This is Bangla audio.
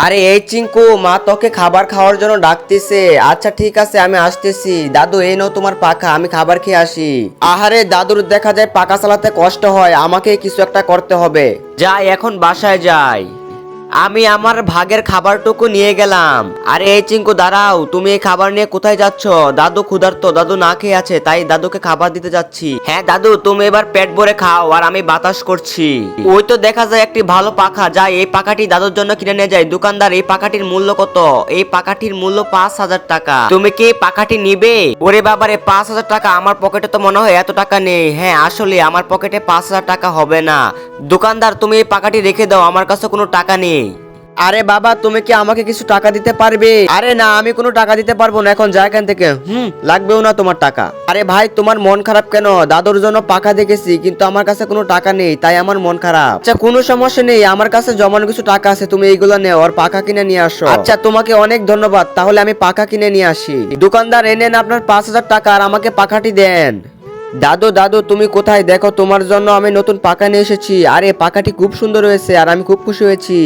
আরে এই চিঙ্কু, মা তোকে খাবার খাওয়ার জন্য ডাকতেছে। আচ্ছা ঠিক আছে, আমি আসতেছি। দাদু এই নাও তোমার পাখা, আমি খাবার খেয়ে আসি। আহারে দাদুর দেখা যায় পাখা চালাতে কষ্ট হয়, আমাকে কিছু একটা করতে হবে। যাই এখন বাসায় যাই। আমি আমার ভাগের খাবারটুকু নিয়ে গেলাম। আরে এই চিঙ্কু দাঁড়াও, তুমি এই খাবার নিয়ে কোথায় যাচ্ছ? দাদু ক্ষুধার্ত, দাদু না খেয়ে আছে, তাই দাদুকে খাবার দিতে যাচ্ছি। হ্যাঁ দাদু, তুমি এবার পেট ভরে খাও আর আমি বাতাস করছি। ওই তো দেখা যায় একটি ভালো পাখা, যাই এই পাখাটি দাদুর জন্য কিনে নিয়ে যাই। দোকানদার এই পাখাটির মূল্য কত? এই পাখাটির মূল্য 5,000 টাকা। তুমি কি এই পাখাটি নিবে? ওরে বাবারে, 5,000 টাকা? আমার পকেটে তো মনে হয় এত টাকা নেই। হ্যাঁ আসলে আমার পকেটে 5,000 টাকা হবে না। দোকানদার তুমি এই পাখাটি রেখে দাও, আমার কাছে কোনো টাকা নেই। আরে বাবা, তুমি কি আমাকে কিছু টাকা দিতে পারবে? আরে না, আমি কোনো টাকা দিতে পারবো না, এখন যা এখান থেকে। লাগবেও না তোমার টাকা। আরে ভাই, তোমার মন খারাপ কেন? দাদুর জন্য পাখা দেখেছি, কিন্তু আমার কাছে কোনো টাকা নেই, তাই আমার মন খারাপ। আচ্ছা কোনো সমস্যা নেই, আমার কাছে জমানো কিছু টাকা আছে, তুমি এইগুলো নেও আর পাখা কিনে নিয়ে আসো। আচ্ছা তোমাকে অনেক ধন্যবাদ, তাহলে আমি পাখা কিনে নিয়ে আসি। দোকানদার এনেন আপনার 5,000 টাকা আর আমাকে পাখাটি দেন। দাদু দাদু, তুমি কোথায়? দেখো তোমার জন্য আমি নতুন পাখা নিয়ে এসেছি। আরে পাখাটি খুব সুন্দর হয়েছে আর আমি খুব খুশি হয়েছি।